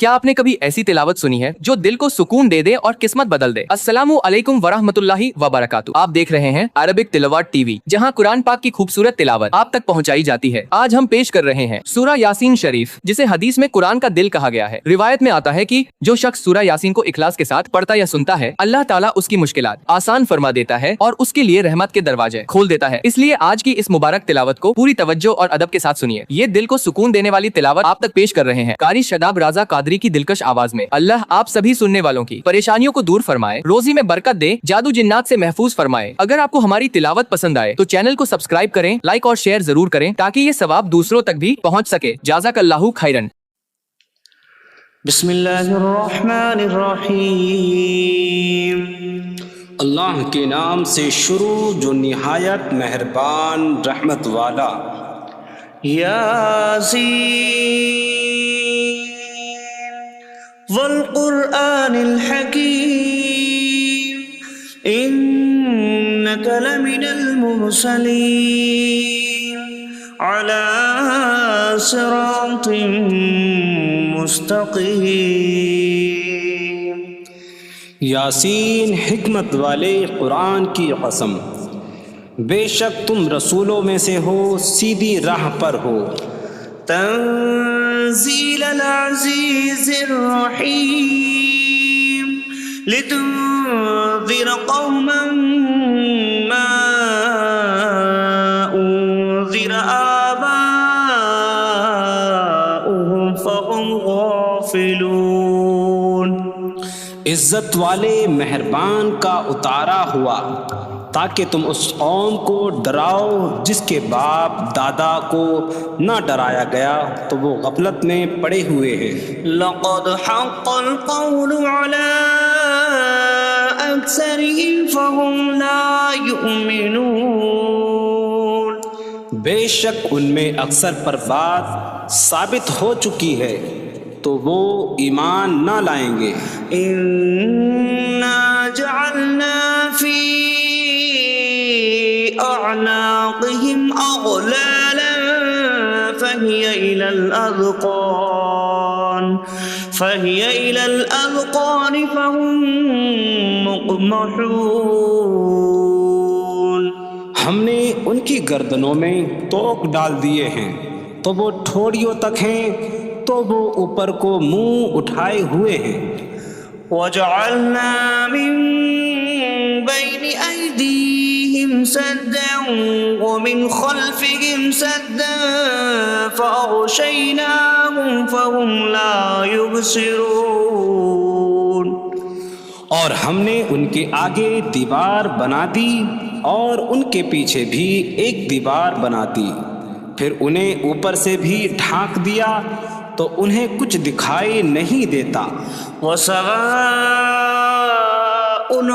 کیا آپ نے کبھی ایسی تلاوت سنی ہے جو دل کو سکون دے دے اور قسمت بدل دے؟ السلام علیکم ورحمۃ اللہ وبرکاتہ۔ آپ دیکھ رہے ہیں عربک تلاوت ٹی وی، جہاں قرآن پاک کی خوبصورت تلاوت آپ تک پہنچائی جاتی ہے۔ آج ہم پیش کر رہے ہیں سورہ یاسین شریف، جسے حدیث میں قرآن کا دل کہا گیا ہے۔ روایت میں آتا ہے کہ جو شخص سورہ یاسین کو اخلاص کے ساتھ پڑھتا یا سنتا ہے، اللہ تعالیٰ اس کی مشکلات آسان فرما دیتا ہے اور اس کے لیے رحمت کے دروازے کھول دیتا ہے۔ اس لیے آج کی اس مبارک تلاوت کو پوری توجہ اور ادب کے ساتھ سنیے۔ یہ دل کو سکون دینے والی تلاوت آپ تک پیش کر رہے ہیں قاری شاداب رضا قادری کی دلکش آواز میں۔ اللہ آپ سبھی سننے والوں کی پریشانیوں کو دور فرمائے، روزی میں برکت دے، جادو جنات سے محفوظ فرمائے۔ اگر آپ کو ہماری تلاوت پسند آئے تو چینل کو سبسکرائب کریں، لائک اور شیئر ضرور کریں تاکہ یہ ثواب دوسروں تک بھی پہنچ سکے۔ جزاک اللہ خیرن۔ بسم اللہ الرحمن الرحیم۔ اللہ کے نام سے شروع جو نہایت مہربان رحمت والا۔ یاسین والقرآن الحکیم انک لمن المرسلین علی صراط مستقیم۔ یاسین حکمت والے قرآن کی قسم، بے شک تم رسولوں میں سے ہو، سیدھی راہ پر ہو۔ تنزیل العزیز الرحیم لتنذر قوما ما انذر آباؤهم فهم غافلون۔ عزت والے مہربان کا اتارا ہوا تاکہ تم اس قوم کو ڈراؤ جس کے باپ دادا کو نہ ڈرایا گیا تو وہ غفلت میں پڑے ہوئے ہیں۔ لقد حق القول على اکثرهم فهم لا يؤمنون۔ بے شک ان میں اکثر پر بات ثابت ہو چکی ہے تو وہ ایمان نہ لائیں گے۔ انا جعلنا فی اعناقهم اغلالا فهي الى الاذقان فهم مقمحون۔ ہم نے ان کی گردنوں میں توق ڈال دیے ہیں تو وہ ٹھوڑیوں تک ہیں تو وہ اوپر کو منہ اٹھائے ہوئے ہیں۔ وَجَعَلْنَا مِن بَيْنِ أَيْدِيهِمْ سَدًّا وَمِنْ خَلْفِهِمْ سَدًّا فَأَغْشَيْنَاهُمْ فَهُمْ لَا يُبْصِرُونَ۔ اور ہم نے ان کے آگے دیوار بنا دی اور ان کے پیچھے بھی ایک دیوار بنا دی، پھر انہیں اوپر سے بھی ڈھانک دیا تو انہیں کچھ دکھائی نہیں دیتا۔ وَسَوَاءٌ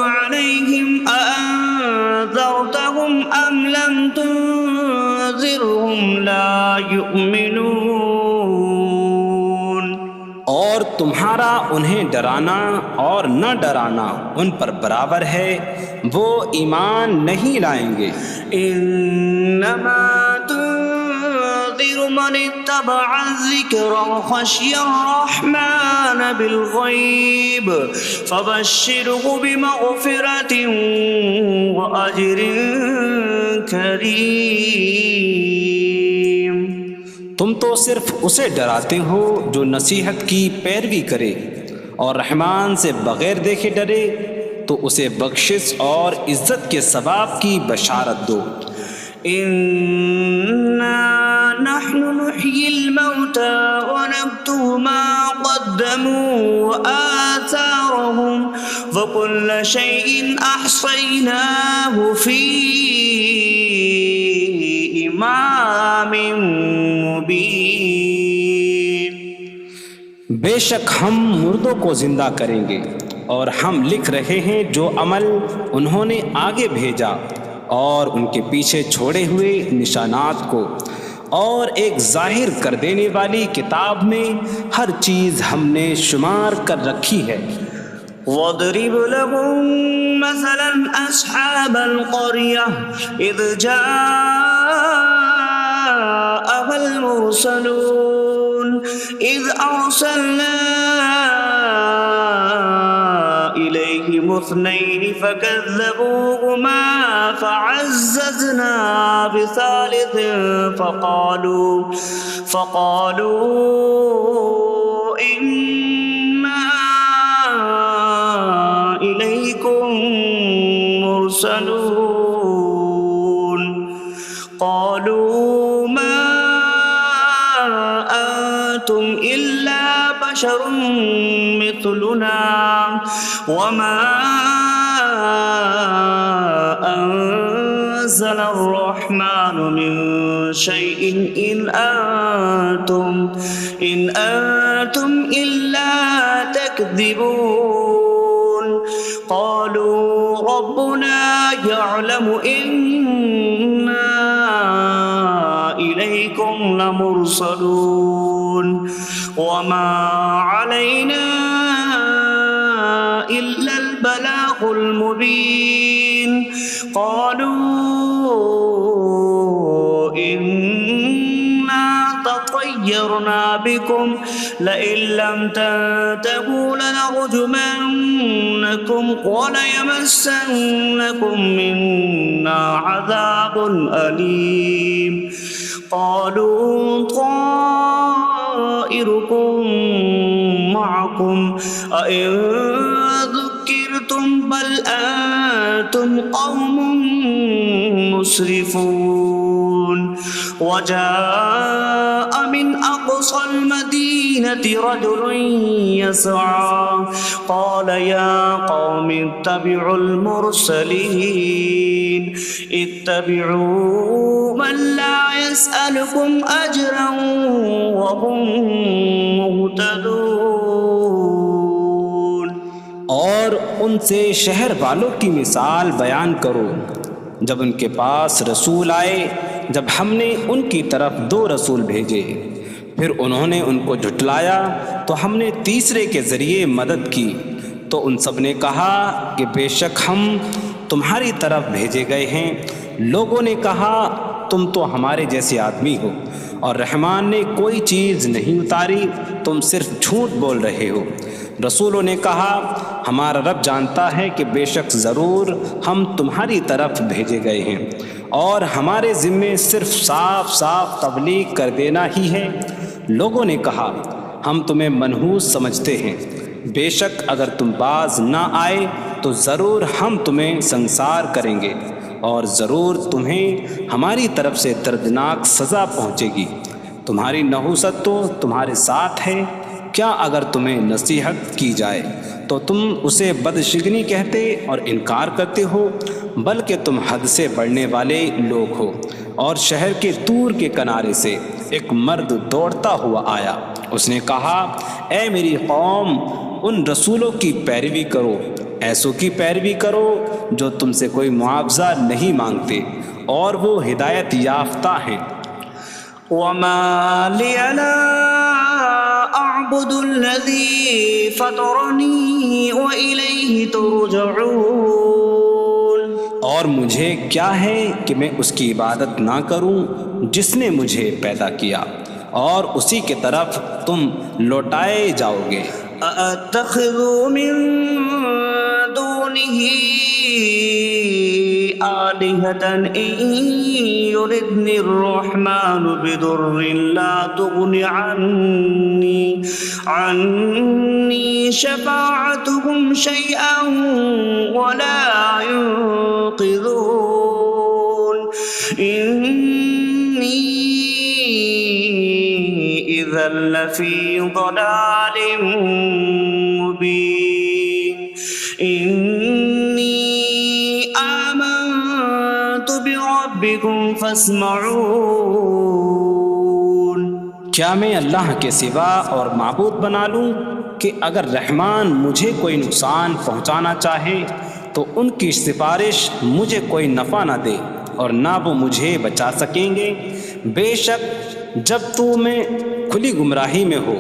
عَلَيْهِمْ أَأَنذَرْتَهُمْ أَمْ لَمْ تُنذِرْهُمْ لَا يُؤْمِنُونَ۔ اور تمہارا انہیں ڈرانا اور نہ ڈرانا ان پر برابر ہے، وہ ایمان نہیں لائیں گے۔ انما من اتبع الذکر وخشی الرحمن بالغیب فبشرہ بمغفرۃ واجر کریم۔ تم تو صرف اسے ڈراتے ہو جو نصیحت کی پیروی کرے اور رحمان سے بغیر دیکھے ڈرے تو اسے بخشش اور عزت کے ثواب کی بشارت دو۔ نحن نحيي الموتى ونكتب ما قدموا وآثارهم وكل شيء أحصيناه في إمام مبين۔ بے شک ہم مردوں کو زندہ کریں گے اور ہم لکھ رہے ہیں جو عمل انہوں نے آگے بھیجا اور ان کے پیچھے چھوڑے ہوئے نشانات کو، اور ایک ظاہر کر دینے والی کتاب میں ہر چیز ہم نے شمار کر رکھی ہے۔ وَاضْرِبْ لَهُم مَّثَلًا أَصْحَابَ الْقَرْيَةِ إِذْ جَاءَهَا الْمُرْسَلُونَ إِذْ أَرْسَلْنَا اثنين فكذبوهما فعززنا بثالث فقالوا إنا إليكم مرسلون قالوا ما أنتم إلا بشر مثلنا وما أنزل الرحمن من شيء إن أنتم إلا تكذبون قالوا ربنا يعلم إنا إليكم لمرسلون وما علينا إلا البلاغ المبين قالوا إنا تطيرنا بكم لئن لم تنتهوا لنرجمنكم وليمسنكم منا عذاب أليم قالوا طائركم معكم أئن ذكرتم بل أنتم قوم مسرفون وجاء من أقصى المدينة رجل يسعى قال يا قوم اتبعوا المرسلين اتبعوا من لا يسألكم أجرا وهم مهتدون اور ان سے شہر والوں کی مثال بیان کرو جب ان کے پاس رسول آئے جب ہم نے ان کی طرف 2 رسول بھیجے پھر انہوں نے ان کو جھٹلایا تو ہم نے تیسرے کے ذریعے مدد کی تو ان سب نے کہا کہ بے شک ہم تمہاری طرف بھیجے گئے ہیں لوگوں نے کہا تم تو ہمارے جیسے آدمی ہو اور رحمان نے کوئی چیز نہیں اتاری تم صرف جھوٹ بول رہے ہو رسولوں نے کہا ہمارا رب جانتا ہے کہ بے شک ضرور ہم تمہاری طرف بھیجے گئے ہیں اور ہمارے ذمے صرف صاف صاف تبلیغ کر دینا ہی ہے لوگوں نے کہا ہم تمہیں منحوس سمجھتے ہیں بے شک اگر تم باز نہ آئے تو ضرور ہم تمہیں سنسار کریں گے اور ضرور تمہیں ہماری طرف سے دردناک سزا پہنچے گی تمہاری نحوست تو تمہارے ساتھ ہے کیا اگر تمہیں نصیحت کی جائے تو تم اسے بدشگنی کہتے اور انکار کرتے ہو بلکہ تم حد سے بڑھنے والے لوگ ہو اور شہر کے دور کے کنارے سے ایک مرد دوڑتا ہوا آیا اس نے کہا اے میری قوم ان رسولوں کی پیروی کرو ایسوں کی پیروی کرو جو تم سے کوئی معاوضہ نہیں مانگتے اور وہ ہدایت یافتہ ہیں وما لي لا أعبد الذي فطرني وإليه ترجعون اور مجھے کیا ہے کہ میں اس کی عبادت نہ کروں جس نے مجھے پیدا کیا اور اسی کی طرف تم لوٹائے جاؤ گے أأتخذ من دونه آلهة إن يردني الرحمن بضر لا تغن عني شفاعتهم شيئا ولا ينقذون إني إذا لفي ضلال مبين إني آمنت بربكم فاسمعون کیا میں اللہ کے سوا اور معبود بنا لوں کہ اگر رحمان مجھے کوئی نقصان پہنچانا چاہے تو ان کی سفارش مجھے کوئی نفع نہ دے اور نہ وہ مجھے بچا سکیں گے بے شک جب تم کھلی گمراہی میں ہو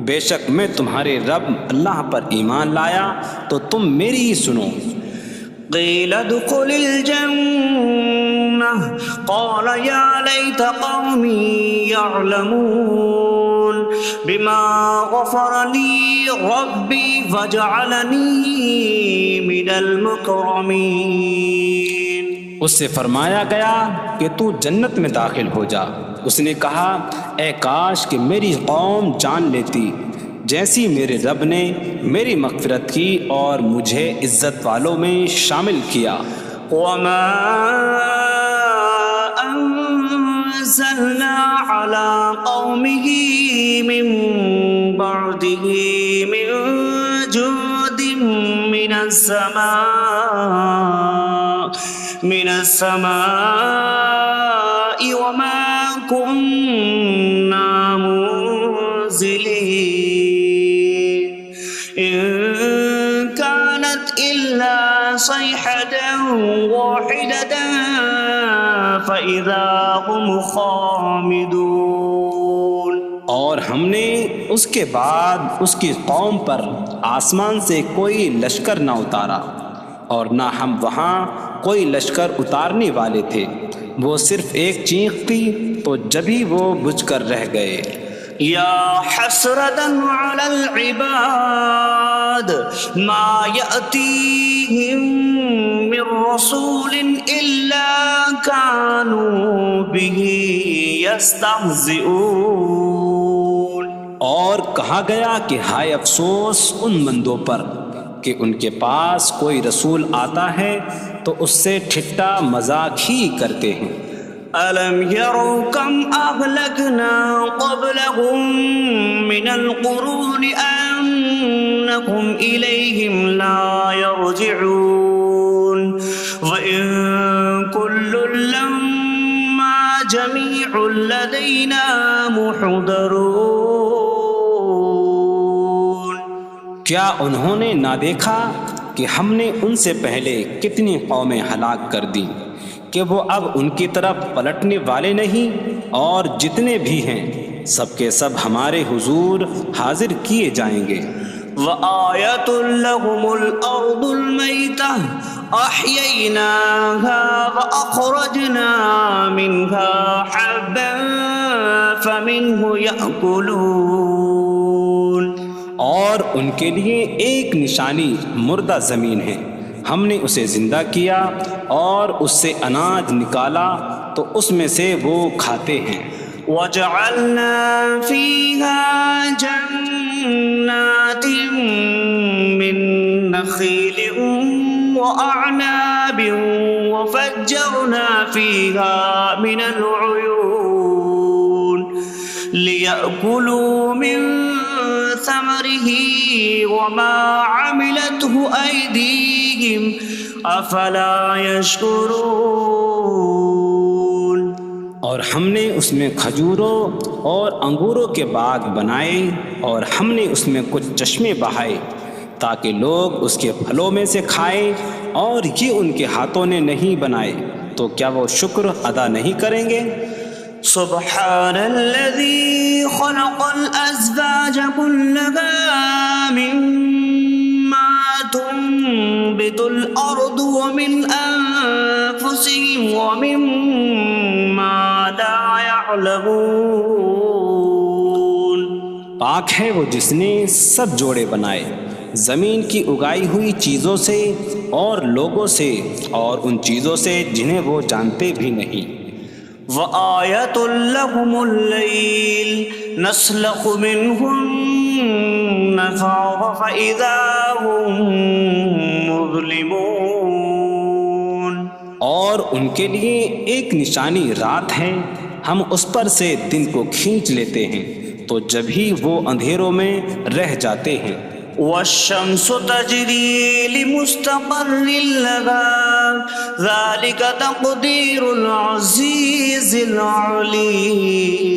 بے شک میں تمہارے رب اللہ پر ایمان لایا تو تم میری ہی سنو قيل ادخل الجنة قال يا ليت قومي يعلمون بما غفر لي ربي فجعلني من المكرمين. اس سے فرمایا گیا کہ تو جنت میں داخل ہو جا. اس نے کہا اے کاش کہ میری قوم جان لیتی جیسی میرے رب نے میری مغفرت کی اور مجھے عزت والوں میں شامل کیا. وما أنزلنا على قومه من بعده من جود من السماء وما كنا منزلين إن كانت إلا صيحة واحدة فإذا هم خامدون. اور ہم نے اس کے بعد اس کی قوم پر آسمان سے کوئی لشکر نہ اتارا اور نہ ہم وہاں کوئی لشکر اتارنے والے تھے. وہ صرف ایک چیخ کی تو جبھی وہ بجھ کر رہ گئے. يا حسرة على العباد ما يأتيهم من رسول إلا كانوا به يستهزئون. اور کہا گیا کہ ہائے افسوس ان بندوں پر کہ ان کے پاس کوئی رسول آتا ہے تو اس سے ٹھٹا مذاق ہی کرتے ہیں. ألم يروا كم أهلكنا قبلهم من القرون أنكم إليهم لا يرجعون وإن كل لما جميع لدينا محضرون. کیا انہوں نے نہ دیکھا کہ ہم نے ان سے پہلے کتنی قومیں ہلاک کر دیں کہ وہ اب ان کی طرف پلٹنے والے نہیں، اور جتنے بھی ہیں سب کے سب ہمارے حضور حاضر کیے جائیں گے. وآية لهم الأرض الميتة أحييناها وأخرجنا منها حبا فمنه يأكلون. اور ان کے لیے ایک نشانی مردہ زمین ہے، ہم نے اسے زندہ کیا اور اس سے اناج نکالا تو اس میں سے وہ کھاتے ہیں. وجعلنا فيها جنات من نخيل وأعناب وفجرنا فيها من العيون ليأكلوا من ثمره وما عملته أيديهم أفلا يشكرون. اور ہم نے اس میں کھجوروں اور انگوروں کے باغ بنائے اور ہم نے اس میں کچھ چشمے بہائے تاکہ لوگ اس کے پھلوں میں سے کھائیں، اور یہ ان کے ہاتھوں نے نہیں بنائے تو کیا وہ شکر ادا نہیں کریں گے؟ سبحان الذي خلق الأزواج كلها مما تنبت الأرض ومن أنفسهم ومما لا يعلمون. پاک ہے وہ جس نے سب جوڑے بنائے زمین کی اگائی ہوئی چیزوں سے اور لوگوں سے اور ان چیزوں سے جنہیں وہ جانتے بھی نہیں. وآية لهم الليل نسلخ منه النهار فإذا هم مظلمون. اور ان کے لیے ایک نشانی رات ہے، ہم اس پر سے دن کو کھینچ لیتے ہیں تو جب ہی وہ اندھیروں میں رہ جاتے ہیں. والشمس تجري لمستقر لها ذلك تقدير العزيز العليم.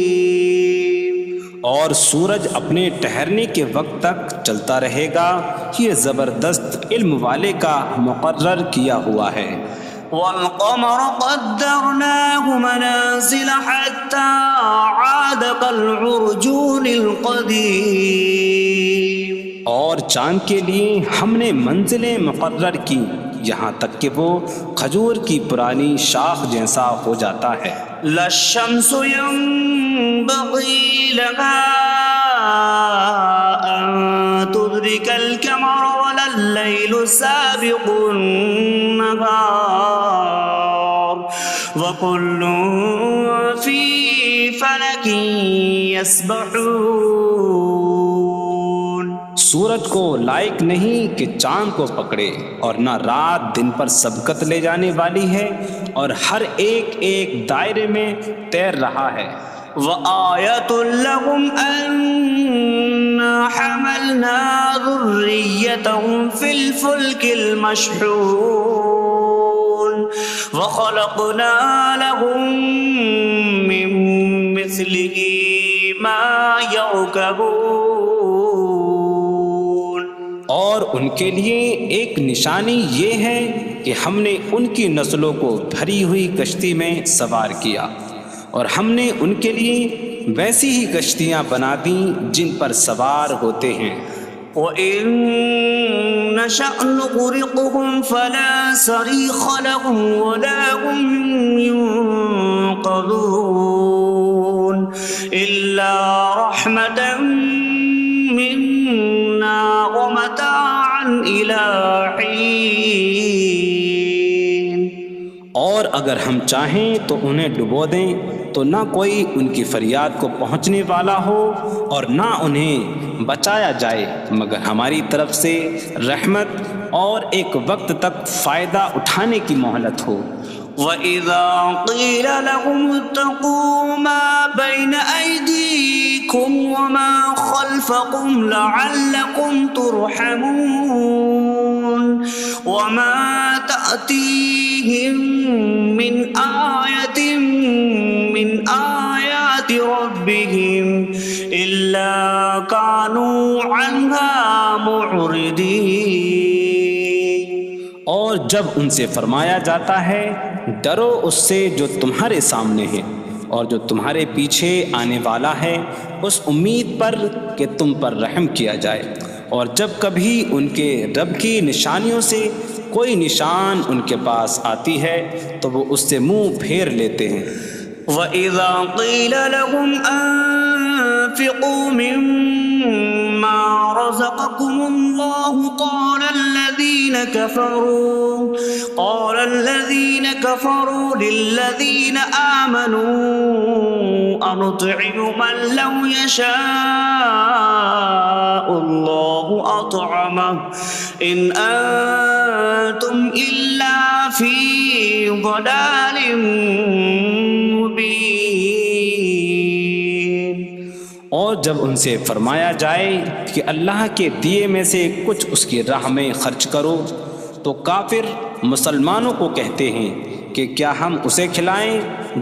اور سورج اپنے ٹھہرنے کے وقت تک چلتا رہے گا، یہ زبردست علم والے کا مقرر کیا ہوا ہے. والقمر قدرناه منازل حتى عاد كالعرجون القديم. اور چاند کے لیے ہم نے منزلیں مقرر کی یہاں تک کہ وہ کھجور کی پرانی شاخ جیسا ہو جاتا ہے. لا الشمس ينبغي لها أن تدرك القمر ولا الليل سابق النهار وكل في فلك يسبحون. سورج کو لائق نہیں کہ چاند کو پکڑے، اور نہ رات دن پر سبقت لے جانے والی ہے، اور ہر ایک ایک دائرے میں تیر رہا ہے. وآية لهم أنا حملنا ذريتهم في الفلك المشحون وخلقنا لهم من مثله ما يركبون. اور ان کے لیے ایک نشانی یہ ہے کہ ہم نے ان کی نسلوں کو بھری ہوئی کشتی میں سوار کیا، اور ہم نے ان کے لیے ویسی ہی کشتیاں بنا دیں جن پر سوار ہوتے ہیں. وَإِن نَّشَأْ نُغْرِقْهُمْ فَلَا صَرِيخَ لَهُمْ وَلَا هُمْ يُنقَذُونَ إِلَّا رَحْمَةً مِّنَّا وَمَتَاعًا إِلَىٰ حِينٍ. اور اگر ہم چاہیں تو انہیں ڈبو دیں تو نہ کوئی ان کی فریاد کو پہنچنے والا ہو اور نہ انہیں بچایا جائے مگر ہماری طرف سے رحمت اور ایک وقت تک فائدہ اٹھانے کی مہلت ہو. وَإِذَا قِيلَ لَهُمُ اتَّقُوا مَا بَيْنَ أَيْدِيكُمْ وَمَا خَلْفَكُمْ لَعَلَّكُمْ تُرْحَمُونَ وَمَا تَأْتِيهِمْ مِنْ آيَةٍ مِنْ آيَاتِ رَبِّهِمْ إِلَّا كَانُوا عَنْهَا مُعْرِضِينَ. اور جب ان سے فرمایا جاتا ہے ڈرو اس سے جو تمہارے سامنے ہے اور جو تمہارے پیچھے آنے والا ہے، اس امید پر کہ تم پر رحم کیا جائے، اور جب کبھی ان کے رب کی نشانیوں سے کوئی نشان ان کے پاس آتی ہے تو وہ اس سے منہ پھیر لیتے ہیں. وَإِذَا قِيلَ لَهُمْ أَنفِقُوا مِمَّا رَزَقَكُمُ اللَّهُ قَالَ الَّذِينَ كَفَرُوا لِلَّذِينَ آمَنُوا أَنُطْعِمُ مَن لَّوْ يَشَاءُ اللَّهُ أَطْعَمَهُ إِنْ أَنتُمْ إِلَّا فِي ضَلَالٍ مبین. اور جب ان سے فرمایا جائے کہ اللہ کے دیے میں سے کچھ اس کی راہ میں خرچ کرو تو کافر مسلمانوں کو کہتے ہیں کہ کیا ہم اسے کھلائیں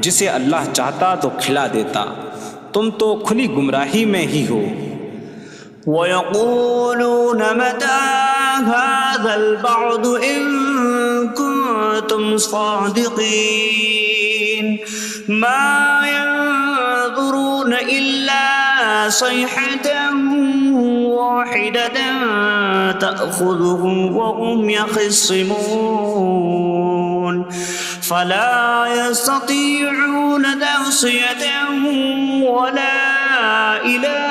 جسے اللہ چاہتا تو کھلا دیتا، تم تو کھلی گمراہی میں ہی ہو. وَيَقُولُونَ مَتَىٰ هَٰذَا الْوَعْدُ إِن كُنتُمْ صَادِقِينَ مَا يَنظُرُونَ إِلَّا صَيْحَةً وَاحِدَةً تَأْخُذُهُمْ وَهُمْ يَخِصِّمُونَ فَلَا يَسْتَطِيعُونَ تَوْصِيَةً وَلَا إِلَىٰ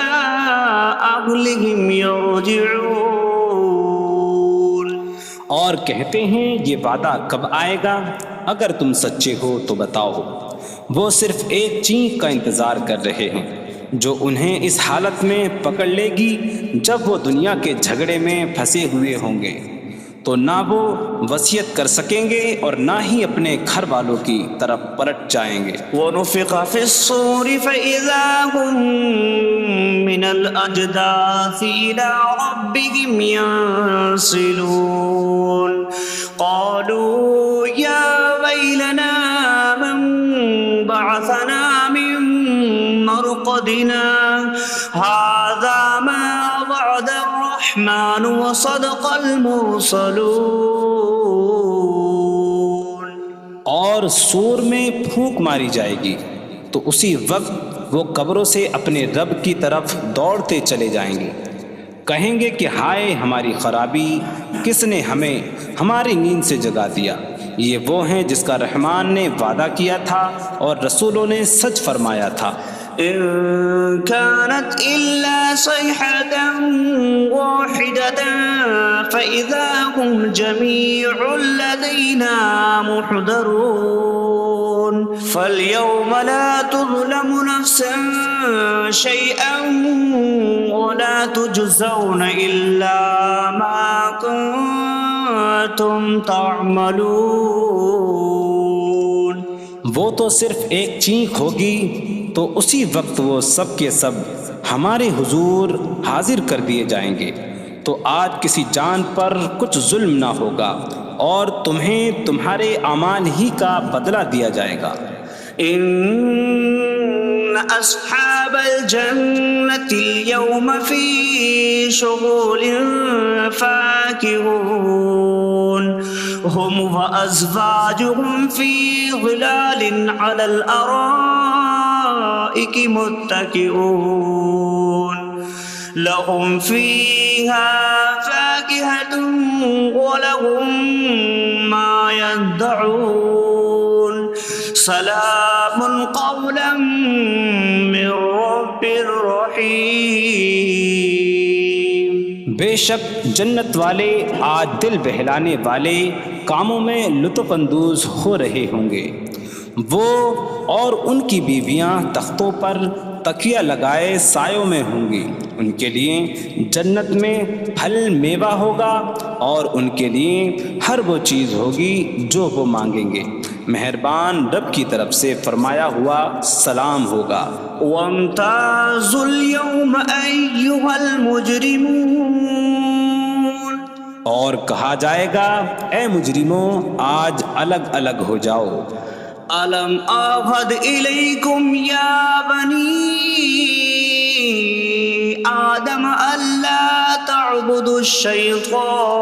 أَهْلِهِمْ يَرْجِعُونَ. اور کہتے ہیں یہ وعدہ کب آئے گا؟ اگر تم سچے ہو تو بتاؤ. وہ صرف ایک چینخ کا انتظار کر رہے ہیں جو انہیں اس حالت میں پکڑ لے گی جب وہ دنیا کے جھگڑے میں پھنسے ہوئے ہوں گے، تو نہ وہ وصیت کر سکیں گے اور نہ ہی اپنے گھر والوں کی طرف پلٹ جائیں گے. وَنُفِخَ فِي الصُّورِ فَإِذَا هُم مِّنَ الْأَجْدَاثِ إِلَىٰ رَبِّهِمْ يَنسِلُونَ قَالُوا يَا وَيْلَنَا مَن بَعَثَنَا مِن مَّرْقَدِنَا هَٰذَا مَا وَعَدَ الرَّحْمَٰنُ وَصَدَقَ الْمُرْسَلُونَ. اور سور میں پھونک ماری جائے گی تو اسی وقت وہ قبروں سے اپنے رب کی طرف دوڑتے چلے جائیں گے، کہیں گے کہ ہائے ہماری خرابی، کس نے ہمیں ہماری نیند سے جگا دیا. یہ وہ ہیں جس کا رحمان نے وعدہ کیا تھا اور رسولوں نے سچ فرمایا تھا. إن كانت إلا صيحة واحدة فإذا هم جميع لدينا محضرون فاليوم لا تظلم نفس شيئا ولا تجزون إلا ما كنتم تعملون. وہ تو صرف ایک چینخ ہوگی تو اسی وقت وہ سب کے سب ہمارے حضور حاضر کر دیے جائیں گے. تو آج کسی جان پر کچھ ظلم نہ ہوگا اور تمہیں تمہارے اعمال ہی کا بدلہ دیا جائے گا. إن أصحاب الجنة اليوم في شغل فاكهون هم وأزواجهم في ظلال على الأرائك متكئون لهم فيها فاكهة ولهم ما يدعون سلام قولا من رب رحیم. بے شک جنت والے آج دل بہلانے والے کاموں میں لطف اندوز ہو رہے ہوں گے. وہ اور ان کی بیویاں تختوں پر تکیہ لگائے سایوں میں ہوں گی. ان کے لیے جنت میں پھل میوہ ہوگا اور ان کے لیے ہر وہ چیز ہوگی جو وہ مانگیں گے. مہربان رب کی طرف سے فرمایا ہوا سلام ہوگا. وامتازوا اليوم أيها المجرمون. اور کہا جائے گا اے مجرموں آج الگ الگ ہو جاؤ. ألم أعهد إليكم يا بني آدم ألا تعبدوا الشيطان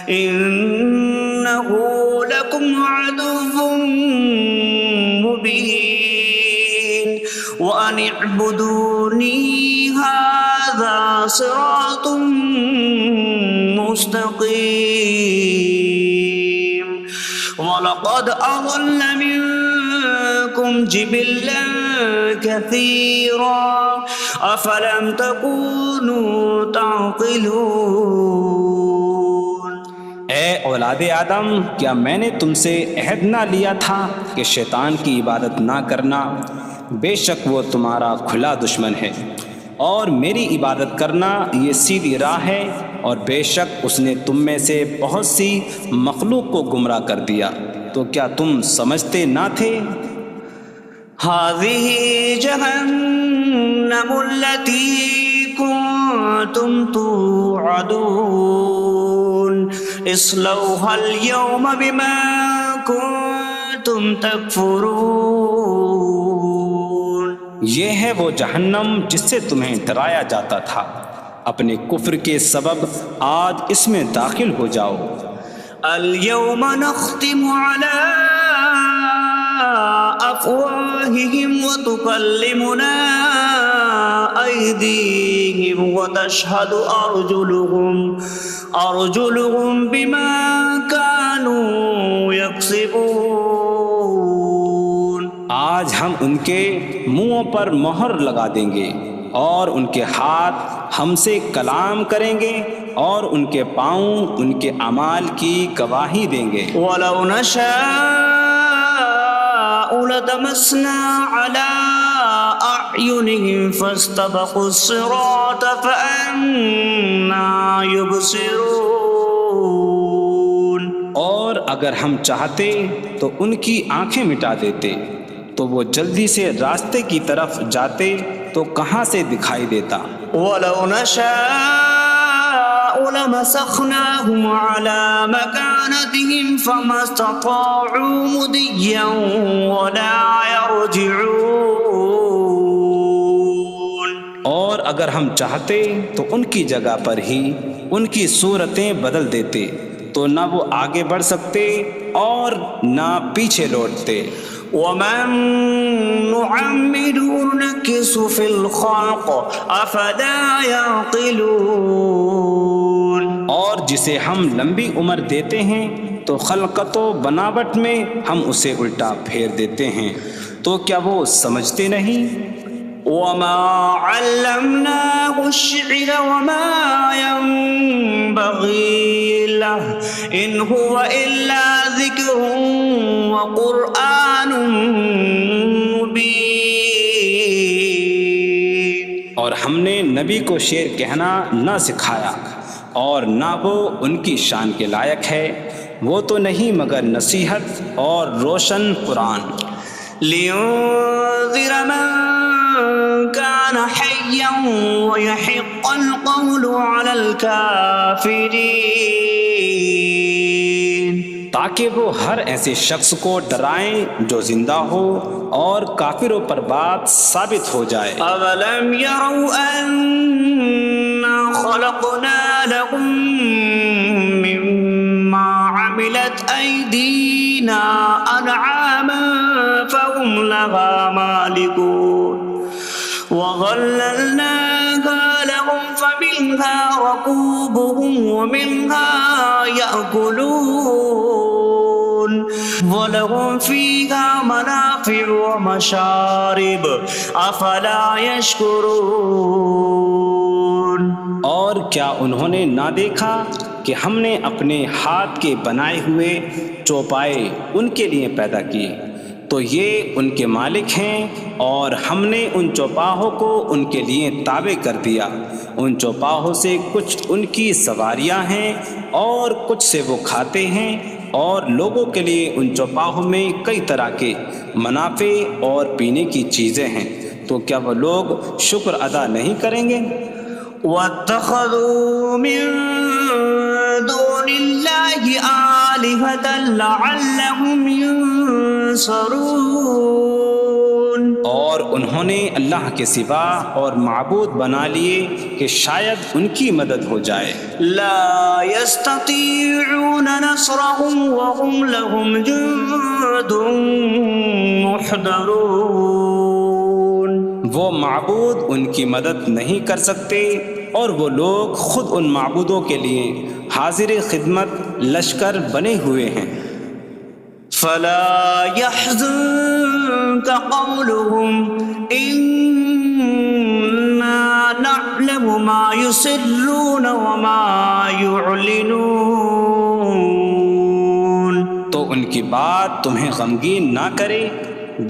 إنه لكم عدو مبين وأن اعبدوني هذا صراط مستقيم. وَلَقَدْ أَضَلَّ مِنكُمْ جِبِلًّا كَثِيرًا أَفَلَمْ تَكُونُوا تَعْقِلُونَ. اے اولاد آدم کیا میں نے تم سے عہد نہ لیا تھا کہ شیطان کی عبادت نہ کرنا؟ بے شک وہ تمہارا کھلا دشمن ہے اور میری عبادت کرنا یہ سیدھی راہ ہے. اور بے شک اس نے تم میں سے بہت سی مخلوق کو گمراہ کر دیا. تو کیا تم سمجھتے نہ تھے؟ هذه جهنم التي كنتم توعدون اصلوها اليوم بما كنتم تكفرون. یہ ہے وہ جہنم جس سے تمہیں ڈرایا جاتا تھا. اپنے کفر کے سبب آج اس میں داخل ہو جاؤ. اليوم نختم على أفواههم وتكلمنا أيديهم وتشهد أرجلهم بما كانوا يكسبون. آج ہم ان کے منہوں پر مہر لگا دیں گے اور ان کے ہاتھ ہم سے کلام کریں گے اور ان کے پاؤں ان کے اعمال کی گواہی دیں گے. وَلَوْ نَشَاءُ لَطَمَسْنَا عَلَىٰ أَعْيُنِهِمْ فَاسْتَبَقُوا الصِّرَاطَ فَأَنَّىٰ يُبْصِرُونَ. اور اگر ہم چاہتے تو ان کی آنکھیں مٹا دیتے تو وہ جلدی سے راستے کی طرف جاتے تو کہاں سے دکھائی دیتا. وَلَوْ نَشَاءُ لَمَسَخْنَاهُمْ عَلَىٰ مَكَانَتِهِمْ فَمَا اسْتَطَاعُوا مُضِيًّا وَلَا يَرْجِعُونَ. اور اگر ہم چاہتے تو ان کی جگہ پر ہی ان کی صورتیں بدل دیتے تو نہ وہ آگے بڑھ سکتے اور نہ پیچھے لوٹتے. وَمَن نُعَمِّرْهُ نُنَكِّسْهُ فِي الْخَلْقِ أَفَلَا يَعْقِلُونَ. اور جسے ہم لمبی عمر دیتے ہیں تو خلقت و بناوٹ میں ہم اسے الٹا پھیر دیتے ہیں. تو کیا وہ سمجھتے نہیں؟ وما علمناه الشعر وما ينبغي له إن هو إلا ذكر وقرآن مبين. اور ہم نے نبی کو شعر کہنا نہ سکھایا اور نہ وہ ان کی شان کے لائق ہے، وہ تو نہیں مگر نصیحت اور روشن قرآن. لينذر من كان حيا ويحق القول على الكافرين. تاکہ وہ ہر ایسے شخص کو ڈرائیں جو زندہ ہو اور کافروں پر بات ثابت ہو جائے. أولم يروا أنا خلقنا لهم مما عملت أيدينا أنعاما فهم لها مالكون وظللناها لهم فمنها ركوبهم ومنها يأكلون ولهم فيها منافع ومشارب أفلا يشكرون. اور کیا انہوں نے نہ دیکھا کہ ہم نے اپنے ہاتھ کے بنائے ہوئے چوپائے ان کے لیے پیدا کیے، تو یہ ان کے مالک ہیں، اور ہم نے ان چوپاہوں کو ان کے لیے تابع کر دیا. ان چوپاہوں سے کچھ ان کی سواریاں ہیں اور کچھ سے وہ کھاتے ہیں، اور لوگوں کے لیے ان چوپاہوں میں کئی طرح کے منافع اور پینے کی چیزیں ہیں. تو کیا وہ لوگ شکر ادا نہیں کریں گے؟ واتخذوا من دون الله آلهة لعلهم ينصرون. اور انہوں نے اللہ کے سوا اور معبود بنا لیے کہ شاید ان کی مدد ہو جائے. لا يستطيعون نصرهم وهم لهم جند محضرون. وہ معبود ان کی مدد نہیں کر سکتے، اور وہ لوگ خود ان معبودوں کے لیے حاضر خدمت لشکر بنے ہوئے ہیں. فلا يحزنك قولهم إنا نعلم ما يسرون وما يعلنون. تو ان کی بات تمہیں غمگین نہ کرے،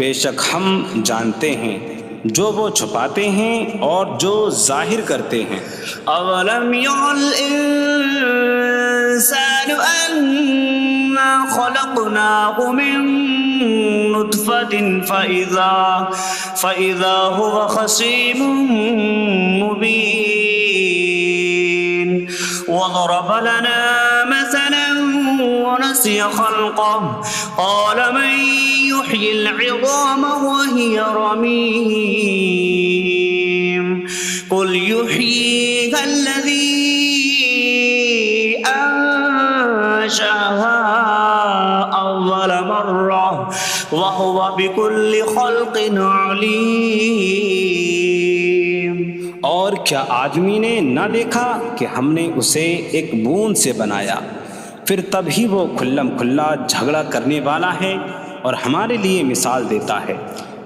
بے شک ہم جانتے ہیں جو وہ چھپاتے ہیں اور جو ظاہر کرتے ہیں. أولم ير الإنسان أنا خلقناه من نطفة فإذا هو خصيم مبين. وضرب لنا مثلا ونسي خلقه قال من يحيي العظام وهي رميم. قل يحييها الذي أنشأها أول مرة وهو بكل خلق عليم. اور کیا آدمی نے نہ دیکھا کہ ہم نے اسے ایک بوند سے بنایا، پھر تب ہی وہ کھلم کھلا جھگڑا کرنے والا ہے اور ہمارے لیے مثال دیتا ہے.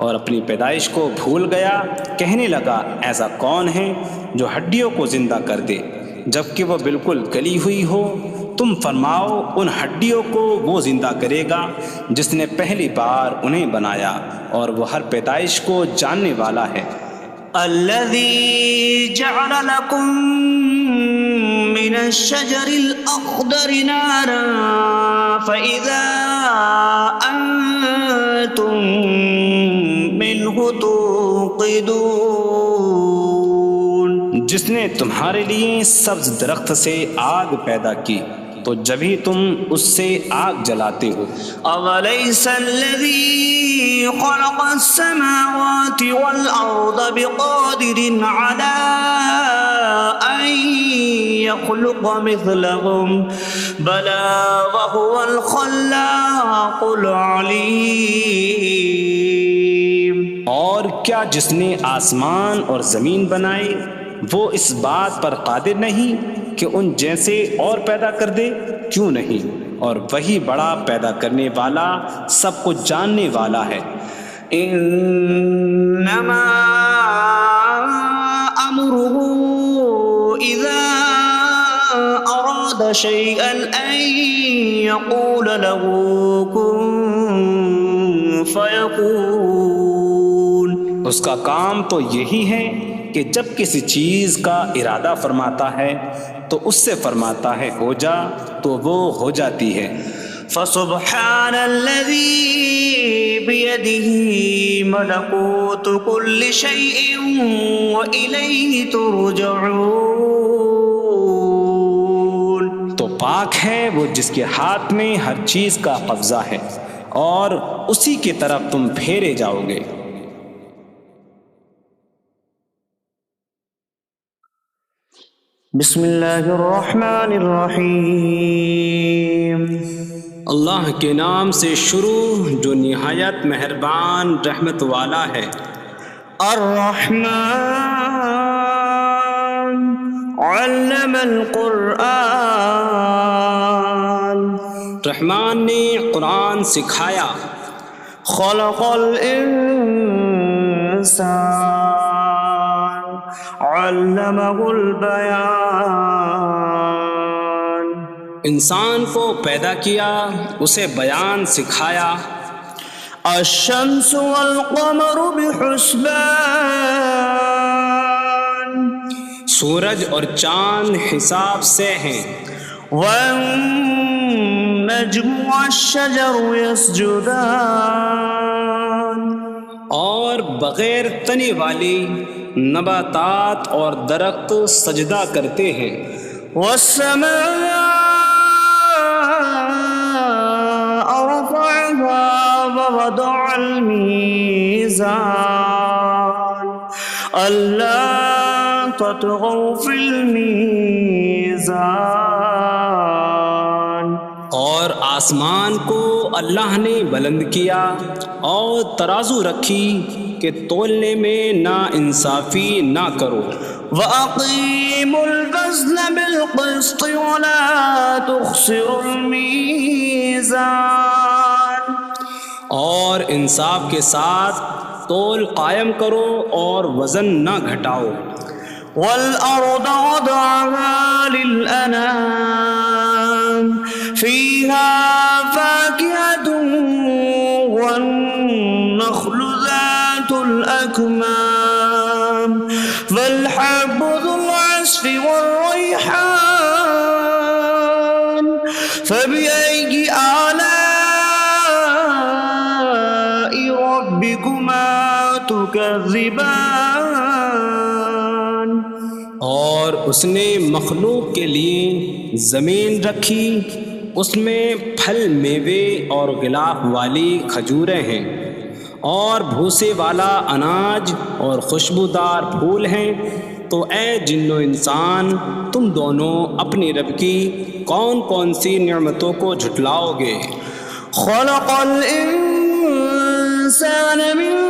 اور اپنی پیدائش کو بھول گیا، کہنے لگا ایسا کون ہے جو ہڈیوں کو زندہ کر دے جبکہ وہ بالکل گلی ہوئی ہو. تم فرماؤ ان ہڈیوں کو وہ زندہ کرے گا جس نے پہلی بار انہیں بنایا، اور وہ ہر پیدائش کو جاننے والا ہے. الذي جعل لكم من الشجر الأخضر نارا فإذا أنتم منه توقدون. جس نے تمہارے لیے سبز درخت سے آگ پیدا کی تو جبھی تم اس سے آگ جلاتے ہو. أوليس الذي خلق السماوات والأرض بقادر على أن يخلق مثلهم بلى وهو الخلاق العليم. اور کیا جس نے آسمان اور زمین بنائے وہ اس بات پر قادر نہیں کہ ان جیسے اور پیدا کر دے؟ کیوں نہیں، اور وہی بڑا پیدا کرنے والا سب کچھ جاننے والا ہے. إنما أمره إذا أراد شيئا أن يقول له كن فيكون. اس کا کام تو یہی ہے کہ جب کسی چیز کا ارادہ فرماتا ہے تو اس سے فرماتا ہے ہو جا تو وہ ہو جاتی ہے. فسبحان الذي بيده ملكوت كل شيء وإليه ترجعون. تو پاک ہے وہ جس کے ہاتھ میں ہر چیز کا قبضہ ہے اور اسی کی طرف تم پھیرے جاؤ گے. بسم اللہ الرحمن الرحیم. اللہ کے نام سے شروع جو نہایت مہربان رحمت والا ہے. الرحمن علم القرآن. رحمان نے قرآن سکھایا. خلق الانسان علمہ البیان. انسان کو پیدا کیا اسے بیان سکھایا. الشمس والقمر بحسبان. سورج اور چاند حساب سے ہیں. والنجم والشجر يسجدان. اور بغیر تنے والی نباتات اور درخت سجدہ کرتے ہیں. والسماء رفعها ووضع الميزان ألا تطغوا في الميزان. اور آسمان کو اللہ نے بلند کیا اور ترازو رکھی کہ تولنے میں نا انصافی نہ کرو. وَأَقِيمُوا الْوَزْنَ بِالْقِسْطِ وَلَا تُخْسِرُوا الْمِيزَانَ. اور انصاف کے ساتھ تول قائم کرو اور وزن نہ گھٹاؤ. وَالْأَرْضَ وَضَعَهَا لِلْأَنَامِ فِيهَا فَاكِهَةٌ وَالنَّخْلُ ذَاتُ الْأَكْمَامِ وَالْحَبُّ ذُو الْعَصْفِ وَالرَّيْحَانُ فَبِأَيِّ آلَاءِ رَبِّكُمَا تُكَذِّبَانِ. اور اس نے مخلوق کے لیے زمین رکھی، اس میں پھل میوے اور غلاف والی کھجوریں ہیں اور بھوسے والا اناج اور خوشبودار پھول ہیں. تو اے جن و انسان تم دونوں اپنی رب کی کون کون سی نعمتوں کو جھٹلاؤ گے. خلق الانسان من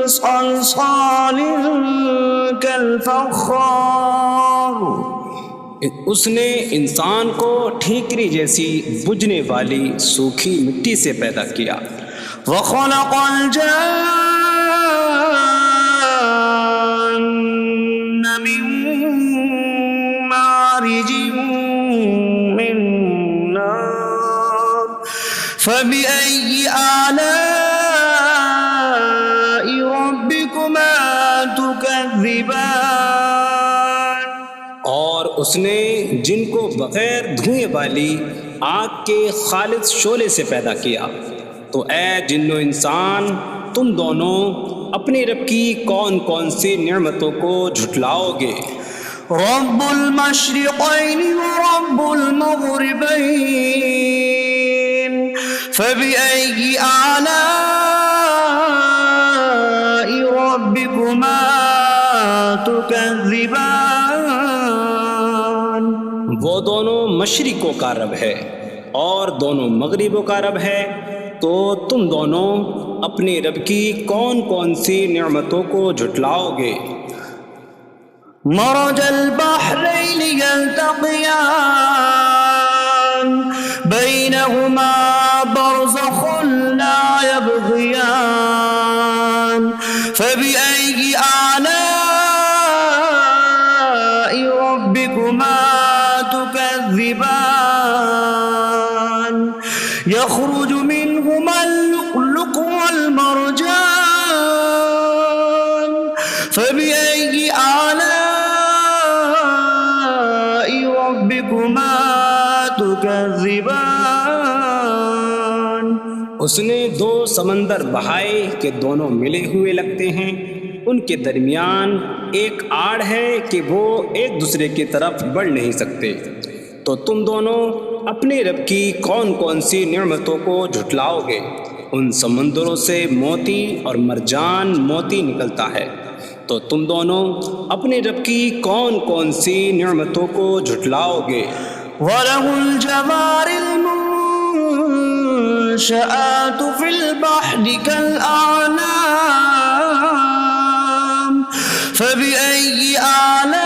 صلصال کالفخار. اس نے انسان کو ٹھیکری جیسی بجھنے والی سوکھی مٹی سے پیدا کیا. وخلق الجان من مارج من نار فبأي آلاء ربكما تكذبان. اور اس نے جن کو بغیر دھوئیں والی آگ کے خالص شعلے سے پیدا کیا. تو اے جن و انسان تم دونوں اپنے رب کی کون کون سی نعمتوں کو جھٹلاؤ گے. رب المشرقین ورب المغربین فبأي آلاء ربكما تكذبان. وہ دونوں مشرقوں کا رب ہے اور دونوں مغربوں کا رب ہے. تو تم دونوں اپنے رب کی کون کون سی نعمتوں کو جھٹلاؤ گے. مرج البحرين يلتقيان بينهما برزخ لا يبغيان. ربكما تكذبان يخرج منهما اللؤلؤ والمرجان فبأي آلاء ربكما تكذبان اس نے دو سمندر بہائے کہ دونوں ملے ہوئے لگتے ہیں، ان کے درمیان ایک آڑ ہے کہ وہ ایک دوسرے کی طرف بڑھ نہیں سکتے، تو تم دونوں اپنے رب کی کون کون سی نعمتوں کو جھٹلاؤ گے؟ ان سمندروں سے موتی اور مرجان موتی نکلتا ہے، تو تم دونوں اپنے رب کی کون کون سی نعمتوں کو جھٹلاؤ گے؟ وَلَهُ الْجَوَارِ الْمُنشَآتُ فِي الْبَحْرِ كَالْأَعْلَامِ فَبِأَيِّ آلَاءِ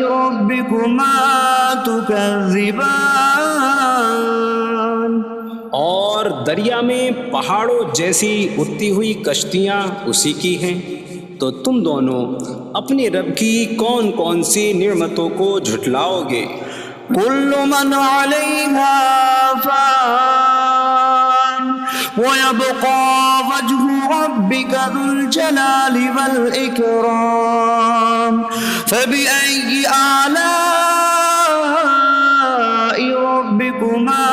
رَبِّكُمَا تُكَذِّبَانِ اور دریا میں پہاڑوں جیسی اڑتی ہوئی کشتیاں اسی کی ہیں، تو تم دونوں اپنے رب کی کون کون سی نعمتوں کو جھٹلاؤ گے؟ كل من عليها فان ويبقى وجه ربك ذو الجلال والإكرام فبأي آلاء ربكما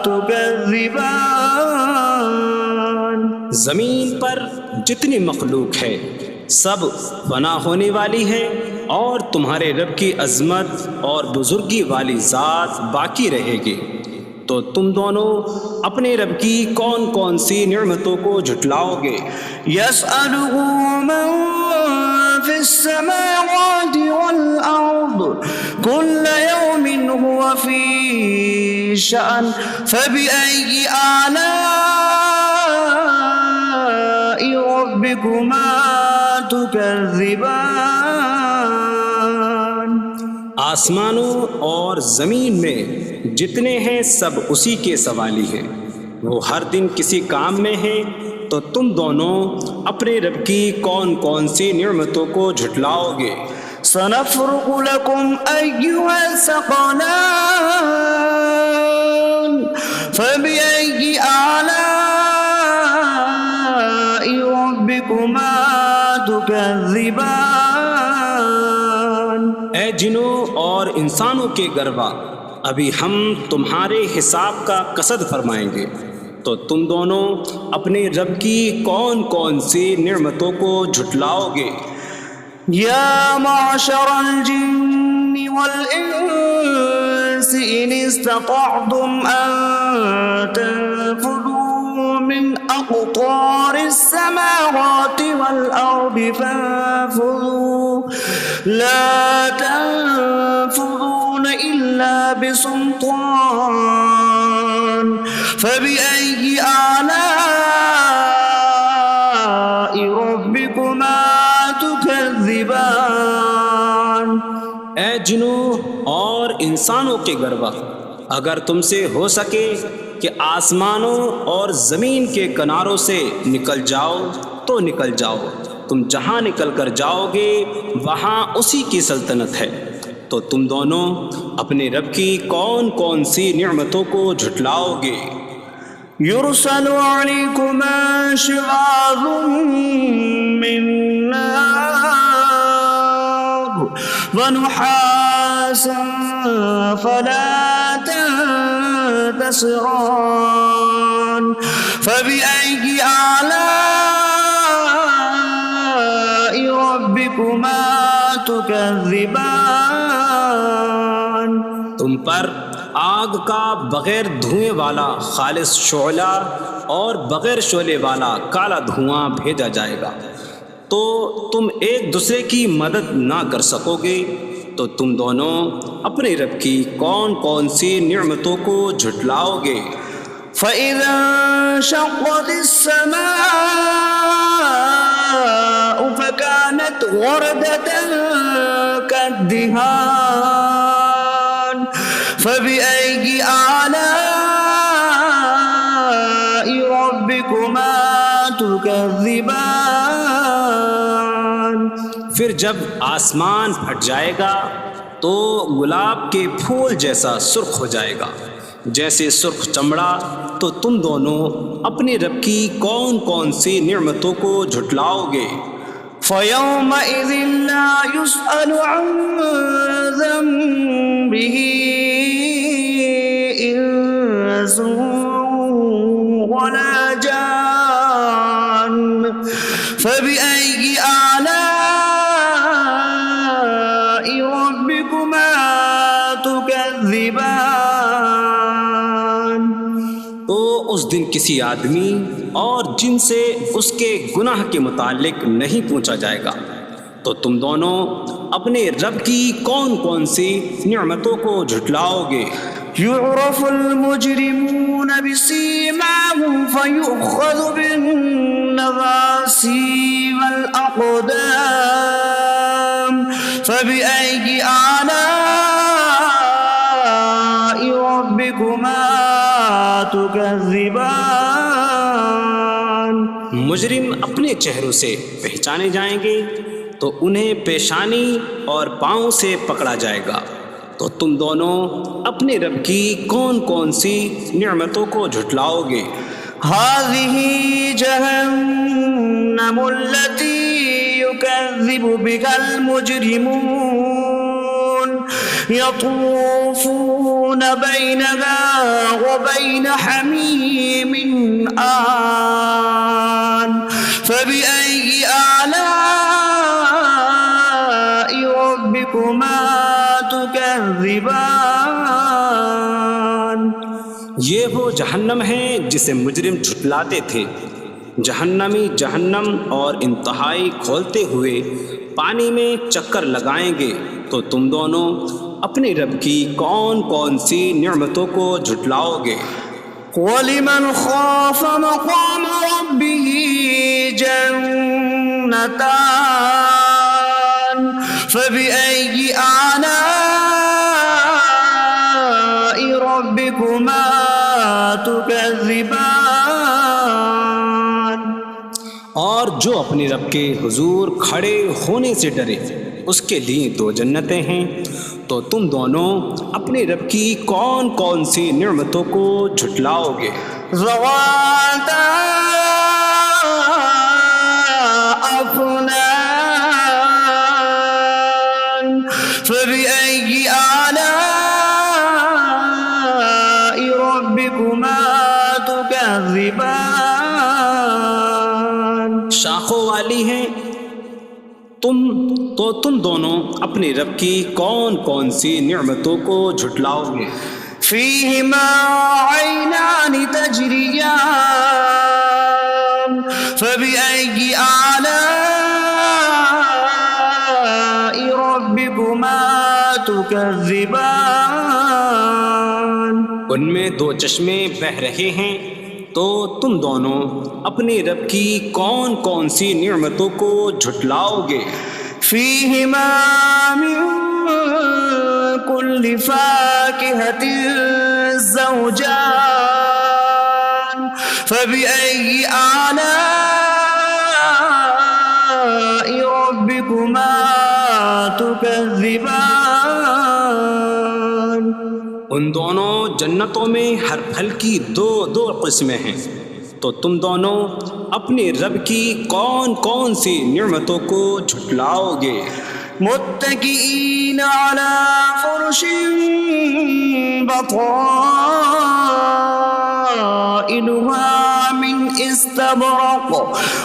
تكذبان زمین پر جتنی مخلوق ہے سب فنا ہونے والی ہے، اور تمہارے رب کی عظمت اور بزرگی والی ذات باقی رہے گی، تو تم دونوں اپنے رب کی کون کون سی نعمتوں کو جھٹلاؤ گے؟ يسأله من في السماوات والأرض كل يوم هو في شأن فبأي آلاء ربكما تكذبان آسمانوں اور زمین میں جتنے ہیں سب اسی کے سوالی ہیں، وہ ہر دن کسی کام میں ہیں، تو تم دونوں اپنے رب کی کون کون سی نعمتوں کو جھٹلاؤ گے؟ سنفرغ لكم أيها الثقلان فبأي آلاء ربكما تكذبان اے جنوں اور انسانوں کے گروہ، ابھی ہم تمہارے حساب کا قصد فرمائیں گے، تو تم دونوں اپنے رب کی کون کون سی نعمتوں کو جھٹلاؤ گے؟ يا معشر الجن والإنس إن استطعتم أن تنفذوا من أقطار السماوات والأرض فانفذوا لا تنفذون إلا بسلطان فبأي آلاء ربكما تكذبان اے جنوں اور انسانوں کے گروہ، اگر تم سے ہو سکے کہ آسمانوں اور زمین کے کناروں سے نکل جاؤ تو نکل جاؤ، تم جہاں نکل کر جاؤ گے وہاں اسی کی سلطنت ہے، تو تم دونوں اپنے رب کی کون کون سی نعمتوں کو جھٹلاؤ گے؟ يرسل عليكما شواظ من نار ونحاسا فلا تنتصران فبأي آلاء ربكما تكذبان تم پر آگ کا بغیر دھوئیں والا خالص شعلہ اور بغیر شعلے والا کالا دھواں بھیجا جائے گا، تو تم ایک دوسرے کی مدد نہ کر سکو گے، تو تم دونوں اپنے رب کی کون کون سی نعمتوں کو جھٹلاؤ گے؟ فإذا انشقت السماء فكانت وردة كالدهان فبأي آلاء ربكما تكذبان پھر جب آسمان پھٹ جائے گا تو گلاب کے پھول جیسا سرخ ہو جائے گا جیسے سرخ چمڑا، تو تم دونوں اپنے رب کی کون کون سی نعمتوں کو جھٹلاؤ گے؟ فيومئذ لا يسأل عن ذنبه إنس ولا جان فبأي آلاء ربكما تكذبان۔ تو اس دن کسی آدمی اور جن سے اس کے گناہ کے متعلق نہیں پوچھا جائے گا، تو تم دونوں اپنے رب کی کون کون سی نعمتوں کو جھٹلاؤ گے؟ يعرف المجرمون بسيماهم فيؤخذ بالنواصي والأقدام فبأي آلاء ربكما تكذبان۔ مجرم اپنے چہروں سے پہچانے جائیں گے تو انہیں پیشانی اور پاؤں سے پکڑا جائے گا، تو تم دونوں اپنے رب کی کون کون سی نعمتوں کو جھٹلاؤ گے؟ هذه جهنم التي يكذب بها المجرمون يطوفون بينها وبين حميم آن فبأي آلاء ربكما تكذبان۔ یہ وہ جہنم ہے جسے مجرم جھٹلاتے تھے۔ جہنمی جہنم اور انتہائی کھولتے ہوئے پانی میں چکر لگائیں گے، تو تم دونوں اپنے رب کی کون کون سی نعمتوں کو جھٹلاؤ گے؟ وَلِمَنْ خَافَ مَقَامَ رَبِّهِ جَنَّتَانِ فَبِأَيِّ آلَاءِ رَبِّكُمَا تُكَذِّبَانِ۔ اور جو اپنے رب کے حضور کھڑے ہونے سے ڈرے، اس کے لیے دو جنتیں ہیں، تو تم دونوں اپنے رب کی کون کون سی نعمتوں کو جھٹلاؤ گے؟ ذواتا أفنان فبأي آلاء ربكما تكذبان۔ شاخوں والی ہیں تم دونوں اپنے رب کی کون کون سی نعمتوں کو جھٹلاؤ گے؟ فيهما عينان تجريان فبأي آلاء ربكما تكذبان۔ ان میں دو چشمے بہہ رہے ہیں، تو تم دونوں اپنے رب کی کون کون سی نعمتوں کو جھٹلاؤ گے؟ فيهما من كل فاكهة زوجان فبأي آلاء ربكما تكذبان۔ ان دونوں جنتوں میں ہر پھل کی دو دو قسمیں ہیں، تو تم دونوں اپنے رب کی کون کون سی نعمتوں کو جھٹلاؤ گے؟ متكئين على فرش بطائنها من استبرق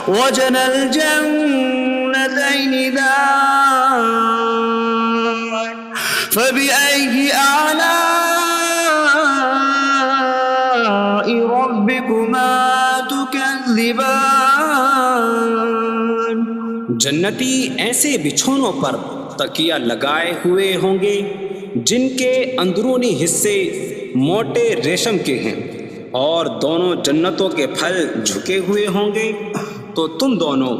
وجنى الجنتين دان فبأي آلاء ربكما تكذبان۔ جنتی ایسے بچھونوں پر تکیہ لگائے ہوئے ہوں گے جن کے اندرونی حصے موٹے ریشم کے ہیں، اور دونوں جنتوں کے پھل جھکے ہوئے ہوں گے، تو تم دونوں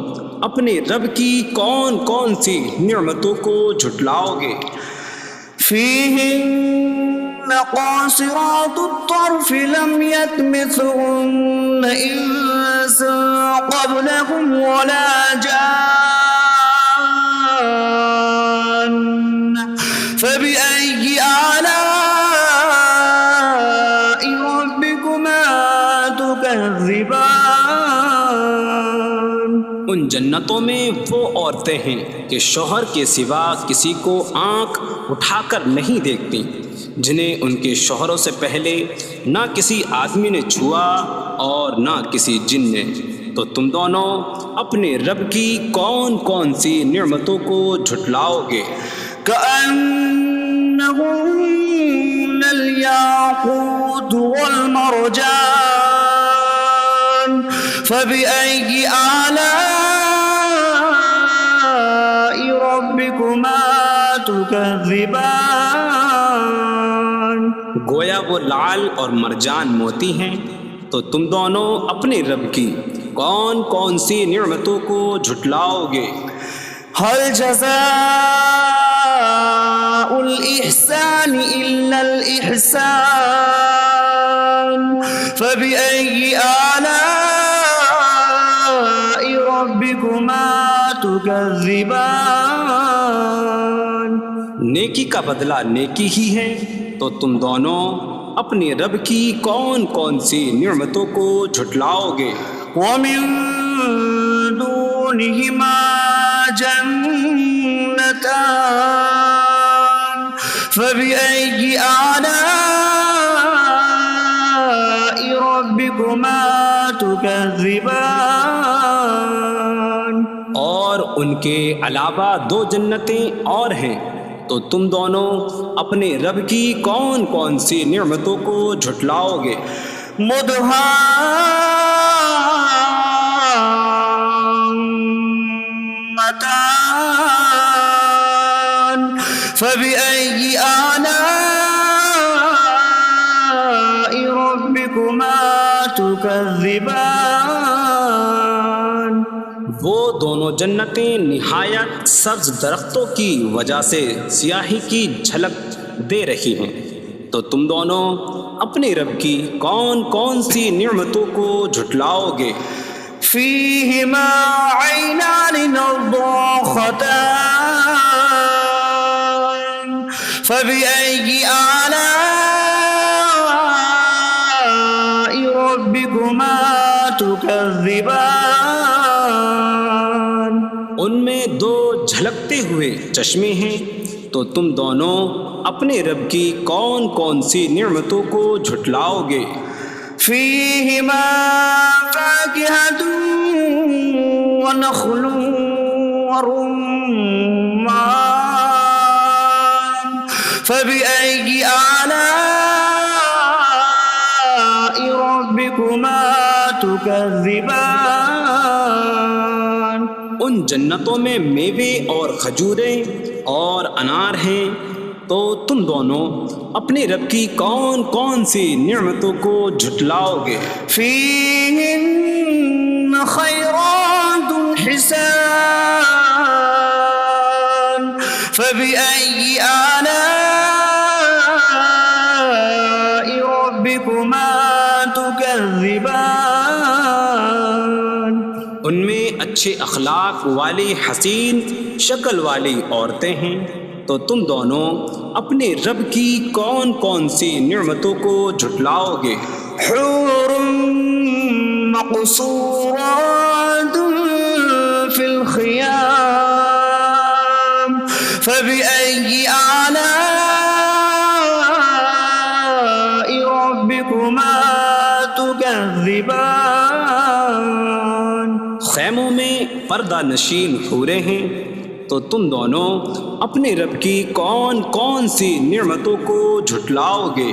اپنے رب کی کون کون سی نعمتوں کو جھٹلاؤ گے؟ فيهن قاصرات الطرف لم يطمثهن إنس قبلهم ولا جان فبأي آلاء ربكما تكذبان ان جنتوں میں وہ عورتیں ہیں کہ شوہر کے سوا کسی کو آنکھ اٹھا کر نہیں دیکھتی، جنہیں ان کے شوہروں سے پہلے نہ کسی آدمی نے چھوا اور نہ کسی جن نے۔ تو تم دونوں اپنے رب کی کون کون سی نعمتوں کو جھٹلاؤ گے؟ كأنهن الياقوت والمرجان فبأي آلاء ربكما تكذبان گویا وہ لعل اور مرجان موتی ہیں، تو تم دونوں اپنے رب کی کون کون سی نعمتوں کو جھٹلاؤ گے؟ هل جزاء الإحسان إلا الإحسان فبأي آلاء ربكما تكذبان نیکی کا بدلہ نیکی ہی ہے، تو تم دونوں اپنے رب کی کون کون سی نعمتوں کو جھٹلاؤ گے؟ ومن دونهما جنتان فبأي آلاء ربكما تكذبان اور ان کے علاوہ دو جنتیں اور ہیں، تو تم دونوں اپنے رب کی کون کون سی نعمتوں کو جھٹلاؤ گے؟ مدهامتان فبأي آلاء ربكما تكذبان وہ دونوں جنتیں نہایت سبز درختوں کی وجہ سے سیاہی کی جھلک دے رہی ہیں، تو تم دونوں اپنے رب کی کون کون سی نعمتوں کو جھٹلاؤ گے؟ فيهما عينان نضاختان فبأي آلاء ربكما تكذبان ان میں دو جھلکتے ہوئے چشمے ہیں، تو تم دونوں اپنے رب کی کون کون سی نعمتوں کو جھٹلاؤ گے؟ فيهما فاكهة ونخل ورمان فبأي آلاء ربكما تكذبان ان جنتوں میں میوے اور کھجوریں اور انار ہیں، تو تم دونوں اپنے رب کی کون کون سی نعمتوں کو جھٹلاؤ گے؟ فيهن خيرات حسان فبأي آلاء ربكما تكذبان ان میں اچھے اخلاق والی حسین شکل والی عورتیں ہیں، تو تم دونوں اپنے رب کی کون کون سی نعمتوں کو جھٹلاؤ گے؟ حور مقصورات في الخيام فبأي آلاء ربكما تكذبان خیموں میں پردہ نشین حوریں ہیں، تو تم دونوں اپنے رب کی کون کون سی نعمتوں کو جھٹلاؤ گے؟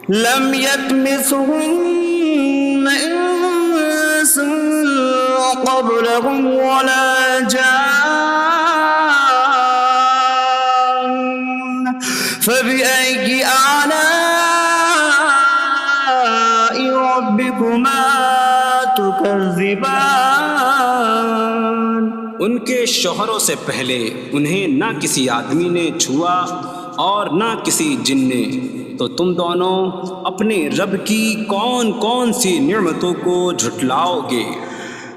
لم يطمثهن إنس قبلهم ولا جان فبأي آلاء ربكما تكذبان ان کے شوہروں سے پہلے انہیں نہ کسی آدمی نے چھوا اور نہ کسی جن نے، تو تم دونوں اپنے رب کی کون کون سی نعمتوں کو جھٹلاؤ گے؟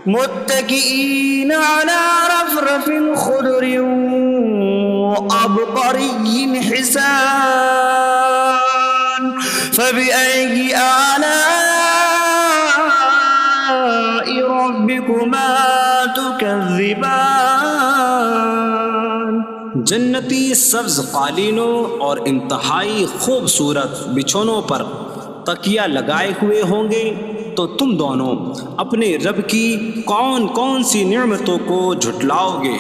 متكئين على رفرف خضر عبقري حسان فبأي آلاء ربكما تكذبان جنتی سبز قالینوں اور انتہائی خوبصورت بچھونوں پر تکیہ لگائے ہوئے ہوں گے، تو تم دونوں اپنے رب کی کون کون سی نعمتوں کو جھٹلاؤ گے؟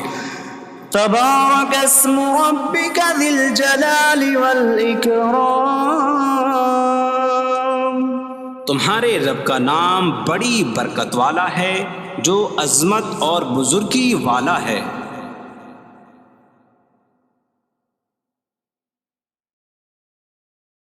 تبارك اسم ربك ذي الجلال والإكرام تمہارے رب کا نام بڑی برکت والا ہے، جو عظمت اور بزرگی والا ہے۔